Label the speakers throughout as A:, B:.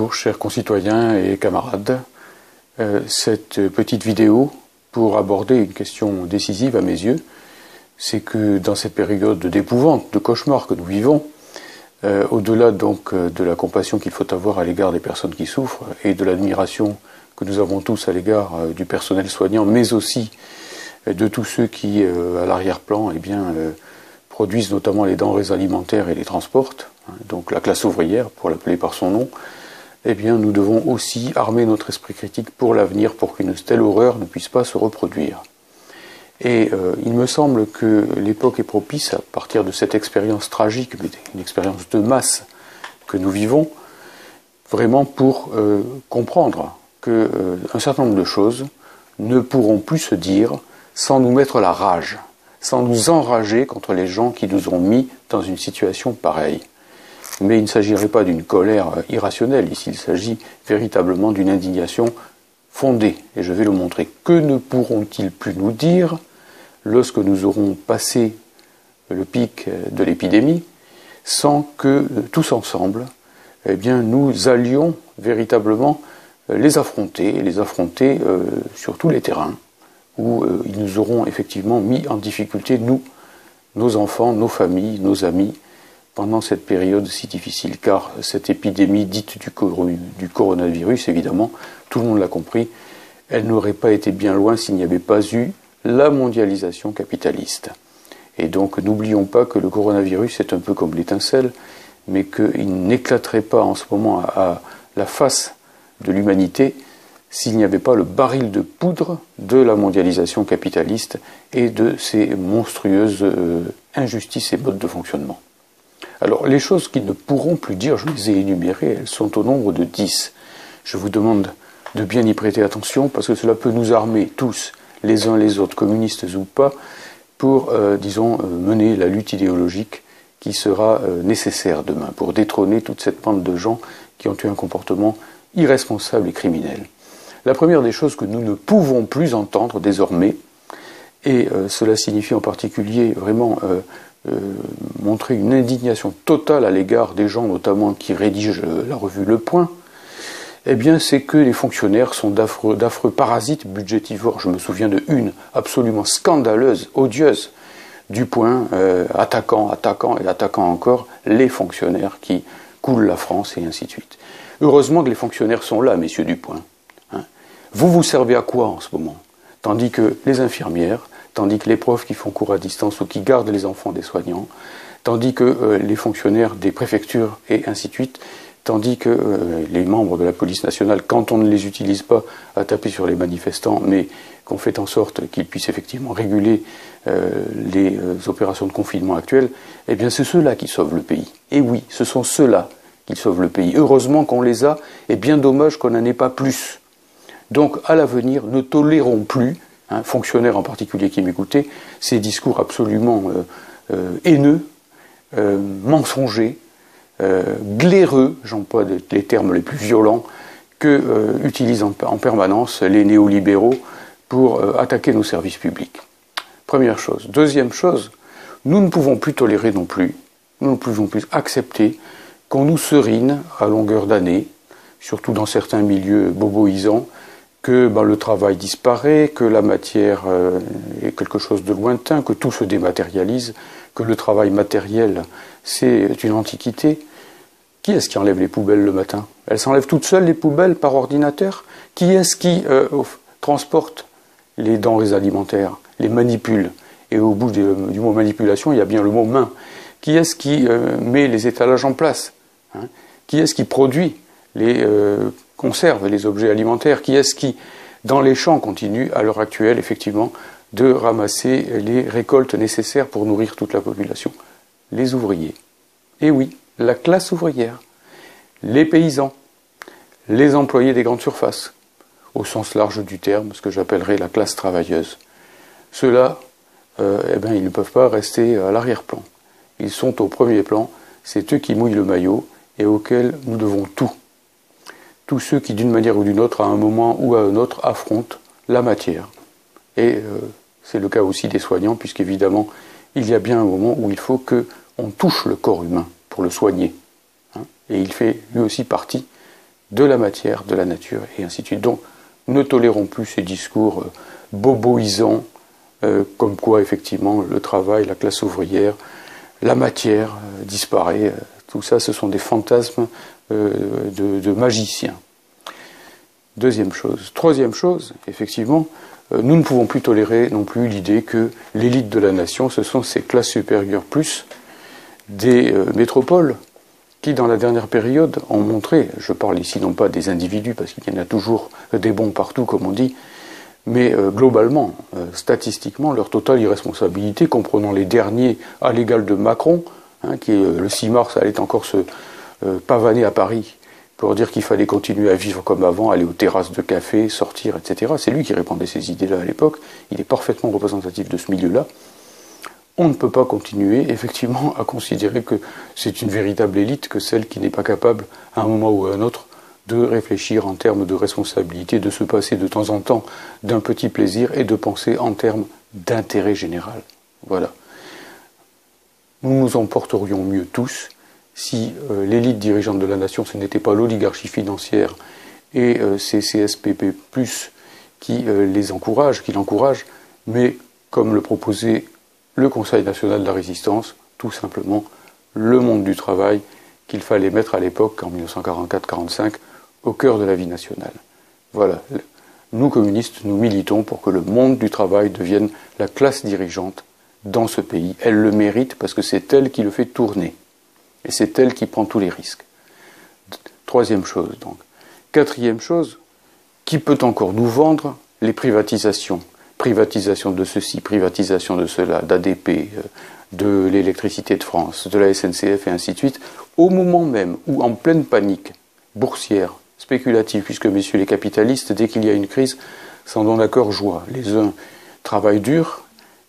A: Bonjour chers concitoyens et camarades. Cette petite vidéo pour aborder une question décisive à mes yeux, c'est que dans cette période d'épouvante, de cauchemar que nous vivons, au-delà donc de la compassion qu'il faut avoir à l'égard des personnes qui souffrent et de l'admiration que nous avons tous à l'égard du personnel soignant, mais aussi de tous ceux qui, à l'arrière-plan, produisent notamment les denrées alimentaires et les transportent, donc la classe ouvrière, pour l'appeler par son nom, nous devons aussi armer notre esprit critique pour l'avenir, pour qu'une telle horreur ne puisse pas se reproduire. Et il me semble que l'époque est propice, à partir de cette expérience tragique, mais une expérience de masse que nous vivons, vraiment pour comprendre qu'un certain nombre de choses ne pourront plus se dire sans nous mettre la rage, sans nous enrager contre les gens qui nous ont mis dans une situation pareille. Mais il ne s'agirait pas d'une colère irrationnelle, ici il s'agit véritablement d'une indignation fondée, et je vais le montrer. Que ne pourront-ils plus nous dire lorsque nous aurons passé le pic de l'épidémie, sans que, tous ensemble, nous allions véritablement les affronter sur tous les terrains, où ils nous auront effectivement mis en difficulté, nous, nos enfants, nos familles, nos amis, pendant cette période si difficile, car cette épidémie dite du coronavirus, évidemment, tout le monde l'a compris, elle n'aurait pas été bien loin s'il n'y avait pas eu la mondialisation capitaliste. Et donc n'oublions pas que le coronavirus est un peu comme l'étincelle, mais qu'il n'éclaterait pas en ce moment à la face de l'humanité s'il n'y avait pas le baril de poudre de la mondialisation capitaliste et de ces monstrueuses injustices et modes de fonctionnement. Alors, les choses qu'ils ne pourront plus dire, je les ai énumérées, elles sont au nombre de 10. Je vous demande de bien y prêter attention, parce que cela peut nous armer tous, les uns les autres, communistes ou pas, pour, mener la lutte idéologique qui sera nécessaire demain, pour détrôner toute cette bande de gens qui ont eu un comportement irresponsable et criminel. La première des choses que nous ne pouvons plus entendre désormais, et cela signifie en particulier vraiment montrer une indignation totale à l'égard des gens notamment qui rédigent la revue Le Point, c'est que les fonctionnaires sont d'affreux parasites budgétivores. Je me souviens de une absolument scandaleuse, odieuse, du Point, attaquant encore les fonctionnaires qui coulent la France et ainsi de suite. Heureusement que les fonctionnaires sont là, messieurs du Point. Vous vous servez à quoi en ce moment? Tandis que les infirmières, tandis que les profs qui font cours à distance ou qui gardent les enfants des soignants, tandis que les fonctionnaires des préfectures et ainsi de suite, tandis que les membres de la police nationale, quand on ne les utilise pas à taper sur les manifestants, mais qu'on fait en sorte qu'ils puissent effectivement réguler les opérations de confinement actuelles, c'est ceux-là qui sauvent le pays. Et oui, ce sont ceux-là qui sauvent le pays. Heureusement qu'on les a, et bien dommage qu'on n'en ait pas plus. Donc, à l'avenir, ne tolérons plus, fonctionnaires en particulier qui m'écoutaient, ces discours absolument haineux, mensongers, glaireux, j'emploie les termes les plus violents, que utilisent en permanence les néolibéraux pour attaquer nos services publics. Première chose. Deuxième chose, nous ne pouvons plus tolérer non plus, nous ne pouvons plus accepter qu'on nous serine à longueur d'année, surtout dans certains milieux boboisants, que le travail disparaît, que la matière est quelque chose de lointain, que tout se dématérialise, que le travail matériel, c'est une antiquité. Qui est-ce qui enlève les poubelles le matin? Elles s'enlèvent toutes seules, les poubelles, par ordinateur? Qui est-ce qui transporte les denrées alimentaires, les manipule? Et au bout du mot manipulation, il y a bien le mot main. Qui est-ce qui met les étalages en place? Qui est-ce qui produit les conserve les objets alimentaires? Qui est-ce qui, dans les champs, continue à l'heure actuelle, effectivement, de ramasser les récoltes nécessaires pour nourrir toute la population? Les ouvriers. Et oui, la classe ouvrière, les paysans, les employés des grandes surfaces, au sens large du terme, ce que j'appellerais la classe travailleuse. Ceux-là, ils ne peuvent pas rester à l'arrière-plan. Ils sont au premier plan, c'est eux qui mouillent le maillot et auxquels nous devons tout. Tous ceux qui, d'une manière ou d'une autre, à un moment ou à un autre, affrontent la matière. Et c'est le cas aussi des soignants, puisqu'évidemment, il y a bien un moment où il faut qu'on touche le corps humain pour le soigner. Et il fait lui aussi partie de la matière, de la nature, et ainsi de suite. Donc, ne tolérons plus ces discours boboisants, comme quoi, effectivement, le travail, la classe ouvrière, la matière disparaît. Tout ça, ce sont des fantasmes de magiciens. Deuxième chose. Troisième chose, effectivement, nous ne pouvons plus tolérer non plus l'idée que l'élite de la nation, ce sont ces classes supérieures plus des métropoles qui, dans la dernière période, ont montré, je parle ici non pas des individus, parce qu'il y en a toujours des bons partout, comme on dit, mais globalement, statistiquement, leur totale irresponsabilité, comprenant les derniers à l'égal de Macron, qui le 6 mars allait encore se pavaner à Paris pour dire qu'il fallait continuer à vivre comme avant, aller aux terrasses de café, sortir, etc. C'est lui qui répandait ces idées-là à l'époque. Il est parfaitement représentatif de ce milieu-là. On ne peut pas continuer, effectivement, à considérer que c'est une véritable élite que celle qui n'est pas capable, à un moment ou à un autre, de réfléchir en termes de responsabilité, de se passer de temps en temps d'un petit plaisir et de penser en termes d'intérêt général. Voilà. Nous nous en porterions mieux tous si l'élite dirigeante de la nation, ce n'était pas l'oligarchie financière et ces CSPP+, qui les encouragent, qui l'encouragent, mais comme le proposait le Conseil national de la résistance, tout simplement le monde du travail qu'il fallait mettre à l'époque, en 1944-45, au cœur de la vie nationale. Voilà. Nous, communistes, nous militons pour que le monde du travail devienne la classe dirigeante dans ce pays. Elle le mérite parce que c'est elle qui le fait tourner. Et c'est elle qui prend tous les risques. Troisième chose, donc. Quatrième chose, qui peut encore nous vendre les privatisations? Privatisation de ceci, privatisation de cela, d'ADP, de l'électricité de France, de la SNCF et ainsi de suite, au moment même où, en pleine panique boursière, spéculative, puisque messieurs les capitalistes, dès qu'il y a une crise, s'en donnent à cœur joie. Les uns travaillent dur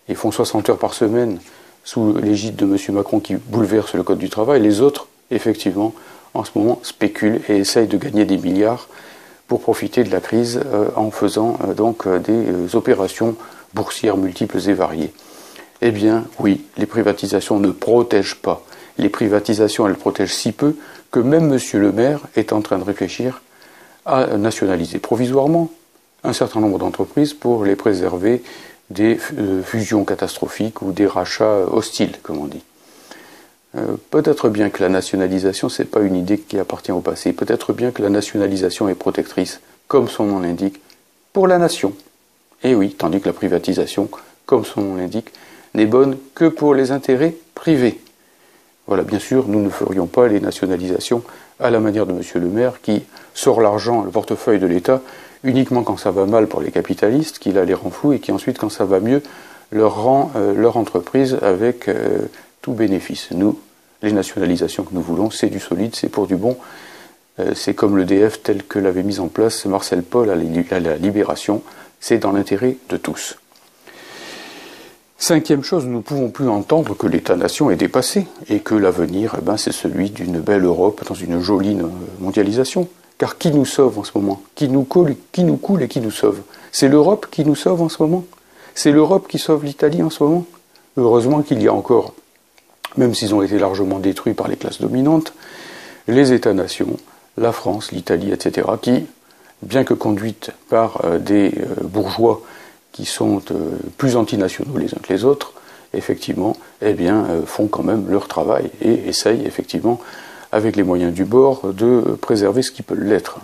A: et font 60 heures par semaine sous l'égide de M. Macron qui bouleverse le code du travail. Les autres, effectivement, en ce moment, spéculent et essayent de gagner des milliards pour profiter de la crise en faisant donc des opérations boursières multiples et variées. Eh bien, oui, les privatisations ne protègent pas. Les privatisations, elles protègent si peu que même M. le maire est en train de réfléchir à nationaliser provisoirement un certain nombre d'entreprises pour les préserver des fusions catastrophiques ou des rachats hostiles, comme on dit. Peut-être bien que la nationalisation, ce n'est pas une idée qui appartient au passé. Peut-être bien que la nationalisation est protectrice, comme son nom l'indique, pour la nation. Et oui, tandis que la privatisation, comme son nom l'indique, n'est bonne que pour les intérêts privés. Voilà, bien sûr, nous ne ferions pas les nationalisations à la manière de M. le maire qui sort l'argent, le portefeuille de l'État, uniquement quand ça va mal pour les capitalistes, qui là les rend fous et qui ensuite, quand ça va mieux, leur rend leur entreprise avec tout bénéfice. Nous, les nationalisations que nous voulons, c'est du solide, c'est pour du bon. C'est comme l'EDF tel que l'avait mis en place Marcel Paul à la Libération. C'est dans l'intérêt de tous. Cinquième chose, nous ne pouvons plus entendre que l'État-nation est dépassé et que l'avenir, c'est celui d'une belle Europe dans une jolie mondialisation. Car qui nous sauve en ce moment? Qui nous coule et qui nous sauve? C'est l'Europe qui nous sauve en ce moment? C'est l'Europe qui sauve l'Italie en ce moment? Heureusement qu'il y a encore, même s'ils ont été largement détruits par les classes dominantes, les États-nations, la France, l'Italie, etc., qui, bien que conduites par des bourgeois qui sont plus antinationaux les uns que les autres, effectivement, font quand même leur travail et essayent, effectivement, avec les moyens du bord, de préserver ce qui peut l'être.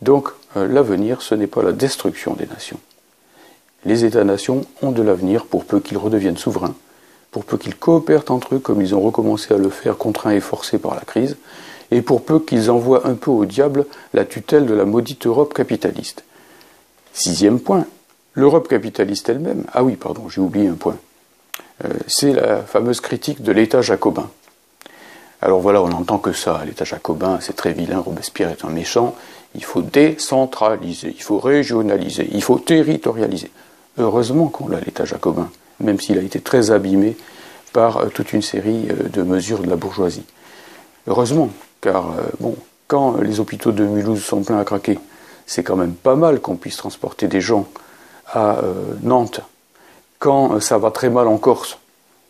A: Donc, l'avenir, ce n'est pas la destruction des nations. Les États-nations ont de l'avenir pour peu qu'ils redeviennent souverains, pour peu qu'ils coopèrent entre eux comme ils ont recommencé à le faire, contraints et forcés par la crise, et pour peu qu'ils envoient un peu au diable la tutelle de la maudite Europe capitaliste. Sixième point, l'Europe capitaliste elle-même, ah oui, pardon, j'ai oublié un point, c'est la fameuse critique de l'État jacobin. Alors voilà, on n'entend que ça, l'État jacobin, c'est très vilain, Robespierre est un méchant, il faut décentraliser, il faut régionaliser, il faut territorialiser. Heureusement qu'on a l'État jacobin, même s'il a été très abîmé par toute une série de mesures de la bourgeoisie. Heureusement, car quand les hôpitaux de Mulhouse sont pleins à craquer, c'est quand même pas mal qu'on puisse transporter des gens à Nantes. Quand ça va très mal en Corse,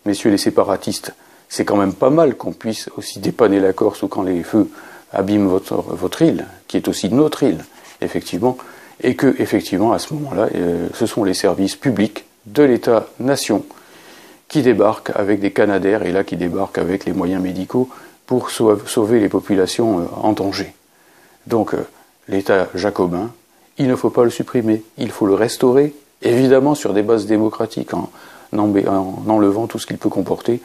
A: messieurs les séparatistes, c'est quand même pas mal qu'on puisse aussi dépanner la Corse ou quand les feux abîme votre île, qui est aussi notre île, effectivement, et que, effectivement, à ce moment-là, ce sont les services publics de l'État-nation qui débarquent avec des canadaires, et là qui débarquent avec les moyens médicaux pour sauver les populations en danger. Donc, l'État jacobin, il ne faut pas le supprimer, il faut le restaurer, évidemment sur des bases démocratiques, en enlevant tout ce qu'il peut comporter,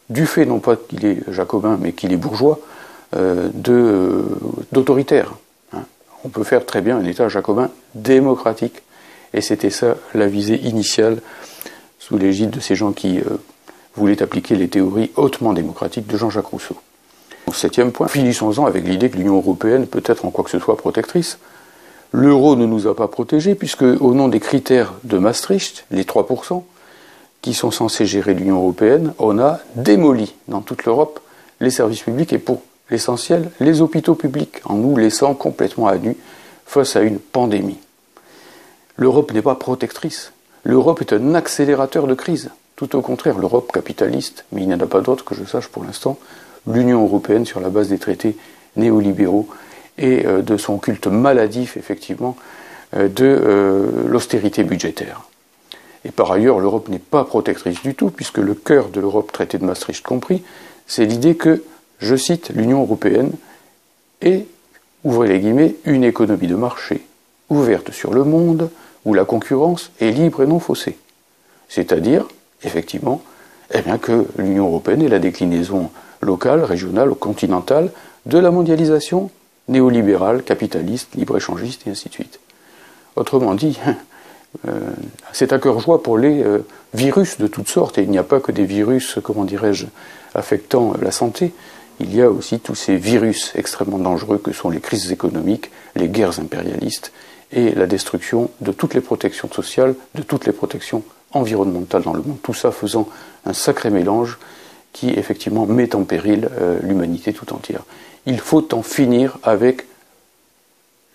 A: du fait non pas qu'il est jacobin, mais qu'il est bourgeois, d'autoritaire. On peut faire très bien un État jacobin démocratique. Et c'était ça la visée initiale, sous l'égide de ces gens qui voulaient appliquer les théories hautement démocratiques de Jean-Jacques Rousseau. Septième point, finissons-en avec l'idée que l'Union européenne peut être en quoi que ce soit protectrice. L'euro ne nous a pas protégés, puisque au nom des critères de Maastricht, les 3%, qui sont censés gérer l'Union européenne, on a démoli dans toute l'Europe les services publics et pour l'essentiel, les hôpitaux publics, en nous laissant complètement à nu face à une pandémie. L'Europe n'est pas protectrice. L'Europe est un accélérateur de crise. Tout au contraire, l'Europe capitaliste, mais il n'y en a pas d'autre que je sache pour l'instant, l'Union européenne sur la base des traités néolibéraux et de son culte maladif, effectivement, de l'austérité budgétaire. Et par ailleurs, l'Europe n'est pas protectrice du tout, puisque le cœur de l'Europe, traité de Maastricht compris, c'est l'idée que, je cite, l'Union européenne est, ouvrez les guillemets, une économie de marché, ouverte sur le monde, où la concurrence est libre et non faussée. C'est-à-dire, effectivement, eh bien, que l'Union européenne est la déclinaison locale, régionale ou continentale de la mondialisation néolibérale, capitaliste, libre-échangiste, et ainsi de suite. Autrement dit, c'est un cœur-joie pour les virus de toutes sortes, et il n'y a pas que des virus, comment dirais-je, affectant la santé, il y a aussi tous ces virus extrêmement dangereux que sont les crises économiques, les guerres impérialistes, et la destruction de toutes les protections sociales, de toutes les protections environnementales dans le monde, tout ça faisant un sacré mélange qui effectivement met en péril l'humanité tout entière. Il faut en finir avec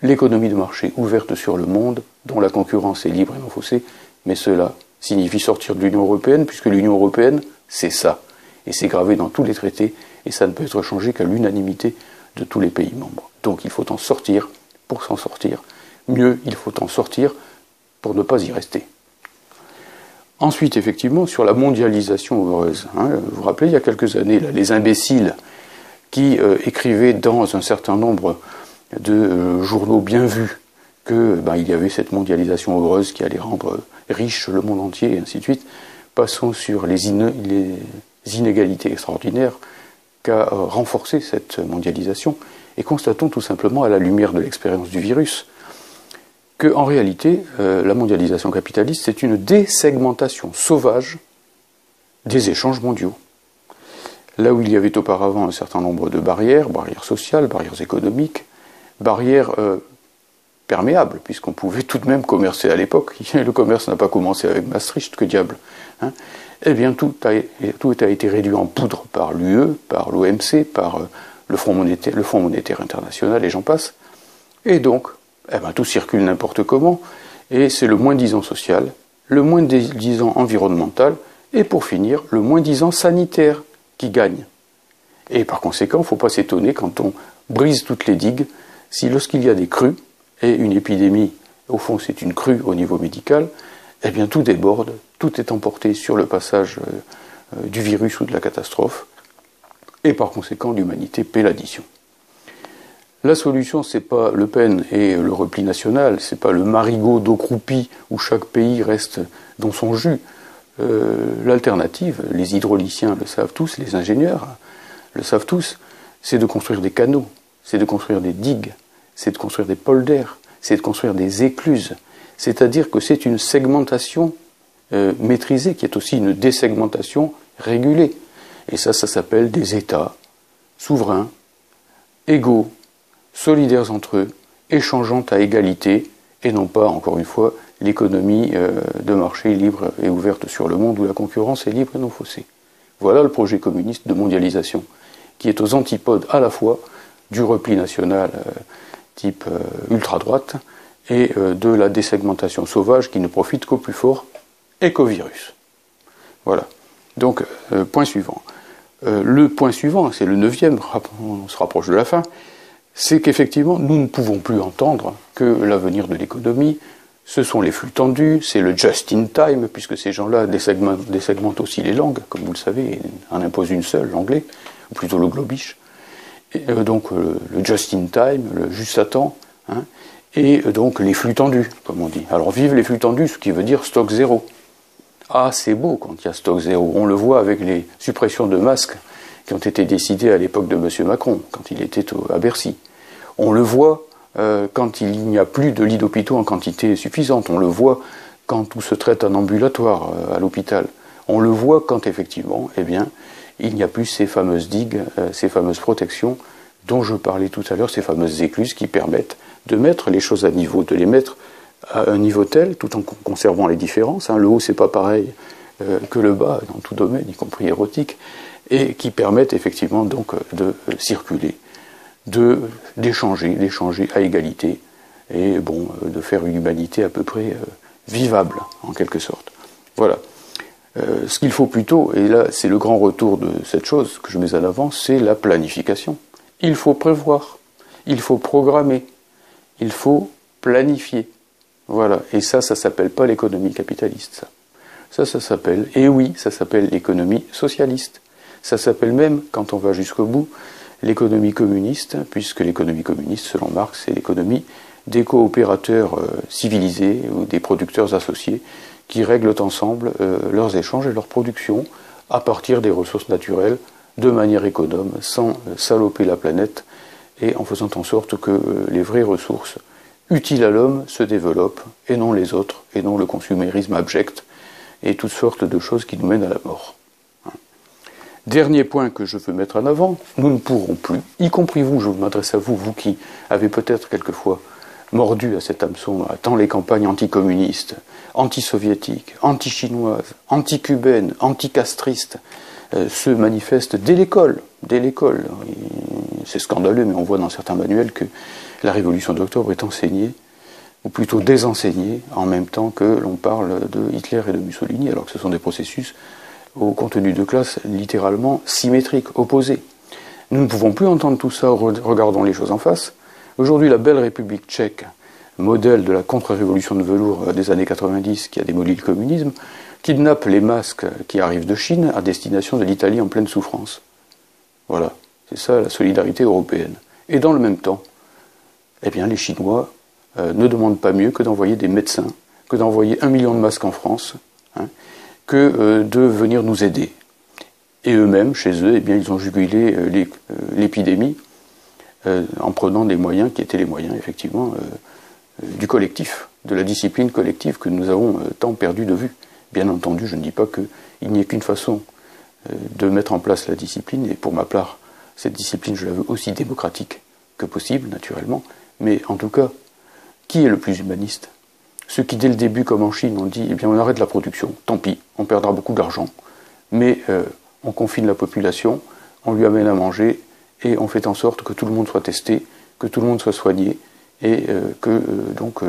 A: l'économie de marché ouverte sur le monde, dont la concurrence est libre et non faussée, mais cela signifie sortir de l'Union européenne, puisque l'Union européenne, c'est ça. Et c'est gravé dans tous les traités, et ça ne peut être changé qu'à l'unanimité de tous les pays membres. Donc il faut en sortir pour s'en sortir. Mieux, il faut en sortir pour ne pas y rester. Ensuite, effectivement, sur la mondialisation heureuse. Vous vous rappelez, il y a quelques années, là, les imbéciles qui écrivaient dans un certain nombre de journaux bien vus que il y avait cette mondialisation heureuse qui allait rendre riche le monde entier, et ainsi de suite. Passons sur les inégalités extraordinaires qu'a renforcé cette mondialisation, et constatons tout simplement, à la lumière de l'expérience du virus, que en réalité, la mondialisation capitaliste, c'est une désegmentation sauvage des échanges mondiaux. Là où il y avait auparavant un certain nombre de barrières, barrières sociales, barrières économiques, barrières perméables, puisqu'on pouvait tout de même commercer à l'époque. Le commerce n'a pas commencé avec Maastricht, que diable. Eh bien, tout a été réduit en poudre par l'UE, par l'OMC, par le Fonds monétaire international, et j'en passe. Et donc, tout circule n'importe comment, et c'est le moins-disant social, le moins-disant environnemental, et pour finir, le moins-disant sanitaire qui gagne. Et par conséquent, il ne faut pas s'étonner quand on brise toutes les digues, si lorsqu'il y a des crues, et une épidémie, au fond c'est une crue au niveau médical, eh bien tout déborde, tout est emporté sur le passage du virus ou de la catastrophe, et par conséquent l'humanité paie l'addition. La solution, c'est pas Le Pen et le repli national, c'est pas le marigot d'eau croupie où chaque pays reste dans son jus. L'alternative, les hydrauliciens le savent tous, les ingénieurs le savent tous, c'est de construire des canaux, c'est de construire des digues, c'est de construire des polders, c'est de construire des écluses. C'est-à-dire que c'est une segmentation maîtrisée, qui est aussi une désegmentation régulée. Et ça s'appelle des États souverains, égaux, solidaires entre eux, échangeant à égalité, et non pas, encore une fois, l'économie de marché libre et ouverte sur le monde où la concurrence est libre et non faussée. Voilà le projet communiste de mondialisation, qui est aux antipodes à la fois du repli national type ultra-droite et de la désegmentation sauvage qui ne profite qu'au plus fort et qu'au virus. Voilà. Donc, point suivant. Le point suivant, c'est le 9e, on se rapproche de la fin, c'est qu'effectivement, nous ne pouvons plus entendre que l'avenir de l'économie, ce sont les flux tendus, c'est le just in time, puisque ces gens-là désegmentent aussi les langues, comme vous le savez, et en imposent une seule, l'anglais, ou plutôt le globish. Et donc le just in time, le juste à temps, hein, et donc les flux tendus, comme on dit. Alors vive les flux tendus, ce qui veut dire stock zéro. Ah, c'est beau quand il y a stock zéro. On le voit avec les suppressions de masques qui ont été décidées à l'époque de M. Macron, quand il était à Bercy. On le voit quand il n'y a plus de lits d'hôpitaux en quantité suffisante. On le voit quand tout se traite en ambulatoire à l'hôpital. On le voit quand effectivement, eh bien, il n'y a plus ces fameuses digues, ces fameuses protections dont je parlais tout à l'heure, ces fameuses écluses qui permettent de mettre les choses à niveau, de les mettre à un niveau tel, tout en conservant les différences. Hein. Le haut, c'est pas pareil que le bas, dans tout domaine, y compris érotique, et qui permettent effectivement donc de circuler, d'échanger à égalité, et bon, de faire une humanité à peu près vivable, en quelque sorte. Voilà. Ce qu'il faut plutôt, et là c'est le grand retour de cette chose que je mets en avant, c'est la planification. Il faut prévoir, il faut programmer, il faut planifier. Voilà, et ça s'appelle pas l'économie capitaliste, ça s'appelle, et oui, ça s'appelle l'économie socialiste. Ça s'appelle même, quand on va jusqu'au bout, l'économie communiste, puisque l'économie communiste, selon Marx, c'est l'économie des coopérateurs civilisés ou des producteurs associés qui règlent ensemble leurs échanges et leur production à partir des ressources naturelles de manière économe, sans saloper la planète et en faisant en sorte que les vraies ressources utiles à l'homme se développent et non les autres, et non le consumérisme abject et toutes sortes de choses qui nous mènent à la mort. Dernier point que je veux mettre en avant, nous ne pourrons plus, y compris vous, je m'adresse à vous, vous qui avez peut-être quelquefois mordu à cet hameçon, à tant les campagnes anticommunistes, anti-soviétiques, anti-chinoises, anti-cubaines, anti-castristes, se manifestent dès l'école. Dès l'école. C'est scandaleux, mais on voit dans certains manuels que la révolution d'octobre est enseignée, ou plutôt désenseignée, en même temps que l'on parle de Hitler et de Mussolini, alors que ce sont des processus au contenu de classe littéralement symétriques, opposés. Nous ne pouvons plus entendre tout ça, regardons les choses en face. Aujourd'hui, la belle République tchèque, modèle de la contre-révolution de velours des années 90 qui a démoli le communisme, kidnappe les masques qui arrivent de Chine à destination de l'Italie en pleine souffrance. Voilà, c'est ça la solidarité européenne. Et dans le même temps, eh bien, les Chinois ne demandent pas mieux que d'envoyer des médecins, que d'envoyer 1 million de masques en France, hein, que de venir nous aider. Et eux-mêmes, chez eux, eh bien, ils ont jugulé l'épidémie en prenant des moyens qui étaient les moyens, effectivement, du collectif, de la discipline collective que nous avons tant perdu de vue. Bien entendu, je ne dis pas qu'il n'y ait qu'une façon de mettre en place la discipline, et pour ma part, cette discipline, je la veux aussi démocratique que possible, naturellement, mais en tout cas, qui est le plus humaniste ? Ceux qui, dès le début, comme en Chine, ont dit, eh bien, on arrête la production, tant pis, on perdra beaucoup d'argent, mais on confine la population, on lui amène à manger, et on fait en sorte que tout le monde soit testé, que tout le monde soit soigné, et que donc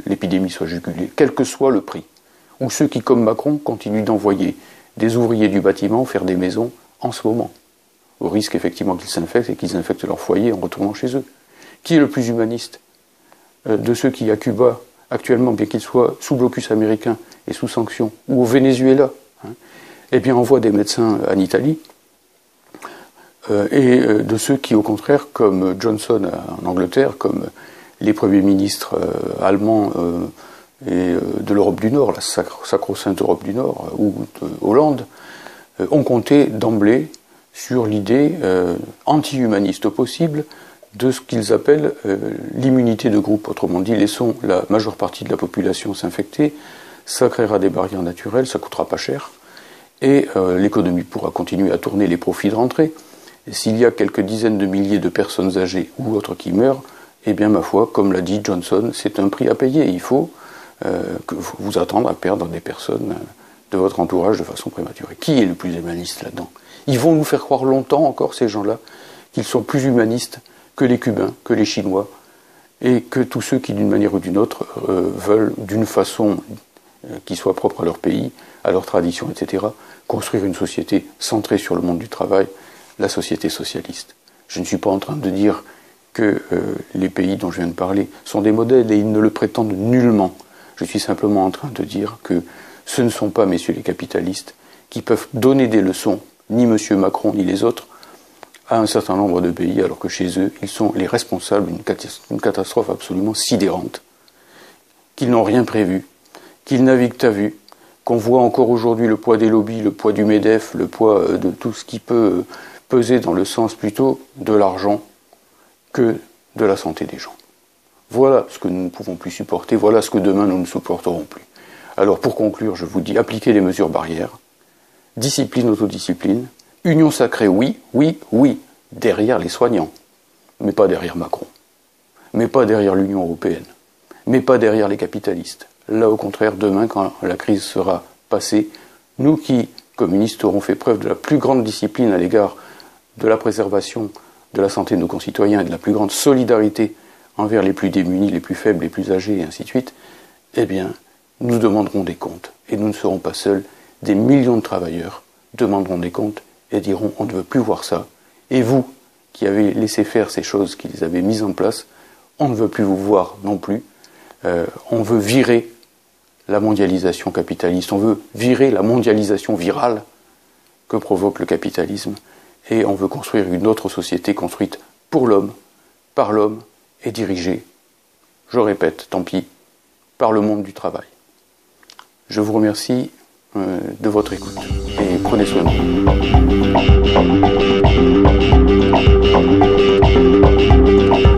A: l'épidémie soit jugulée, quel que soit le prix. Ou ceux qui, comme Macron, continuent d'envoyer des ouvriers du bâtiment faire des maisons en ce moment, au risque effectivement qu'ils s'infectent et qu'ils infectent leur foyer en retournant chez eux. Qui est le plus humaniste de ceux qui, à Cuba, actuellement, bien qu'ils soient sous blocus américain et sous sanctions, ou au Venezuela, hein, eh bien, envoient des médecins en Italie, et de ceux qui, au contraire, comme Johnson en Angleterre, comme les premiers ministres allemands et de l'Europe du Nord, la sacro-sainte Europe du Nord, ou de Hollande, ont compté d'emblée sur l'idée anti-humaniste possible de ce qu'ils appellent l'immunité de groupe. Autrement dit, laissons la majeure partie de la population s'infecter, ça créera des barrières naturelles, ça coûtera pas cher, et l'économie pourra continuer à tourner, les profits de rentrée. Et s'il y a quelques dizaines de milliers de personnes âgées ou autres qui meurent, eh bien, ma foi, comme l'a dit Johnson, c'est un prix à payer. Il faut que vous attendre à perdre des personnes de votre entourage de façon prématurée. Qui est le plus humaniste là-dedans? Ils vont nous faire croire longtemps encore, ces gens-là, qu'ils sont plus humanistes que les Cubains, que les Chinois, et que tous ceux qui, d'une manière ou d'une autre, veulent, d'une façon qui soit propre à leur pays, à leur tradition, etc., construire une société centrée sur le monde du travail, la société socialiste. Je ne suis pas en train de dire que les pays dont je viens de parler sont des modèles et ils ne le prétendent nullement. Je suis simplement en train de dire que ce ne sont pas, messieurs les capitalistes, qui peuvent donner des leçons, ni M. Macron ni les autres, à un certain nombre de pays, alors que chez eux, ils sont les responsables d'une catastrophe absolument sidérante, qu'ils n'ont rien prévu, qu'ils naviguent à vue, qu'on voit encore aujourd'hui le poids des lobbies, le poids du MEDEF, le poids de tout ce qui peut peser dans le sens plutôt de l'argent que de la santé des gens. Voilà ce que nous ne pouvons plus supporter, voilà ce que demain nous ne supporterons plus. Alors pour conclure, je vous dis, appliquez les mesures barrières, discipline, autodiscipline, union sacrée, oui, oui, oui, derrière les soignants, mais pas derrière Macron, mais pas derrière l'Union européenne, mais pas derrière les capitalistes. Là, au contraire, demain, quand la crise sera passée, nous qui, communistes, aurons fait preuve de la plus grande discipline à l'égard de la préservation de la santé de nos concitoyens et de la plus grande solidarité envers les plus démunis, les plus faibles, les plus âgés, et ainsi de suite, eh bien, nous demanderons des comptes. Et nous ne serons pas seuls. Des millions de travailleurs demanderont des comptes et diront on ne veut plus voir ça. Et vous, qui avez laissé faire ces choses qu'ils avaient mises en place, on ne veut plus vous voir non plus. On veut virer la mondialisation capitaliste, on veut virer la mondialisation virale que provoque le capitalisme, et on veut construire une autre société construite pour l'homme, par l'homme, et dirigée, je répète, tant pis, par le monde du travail. Je vous remercie de votre écoute et prenez soin de vous.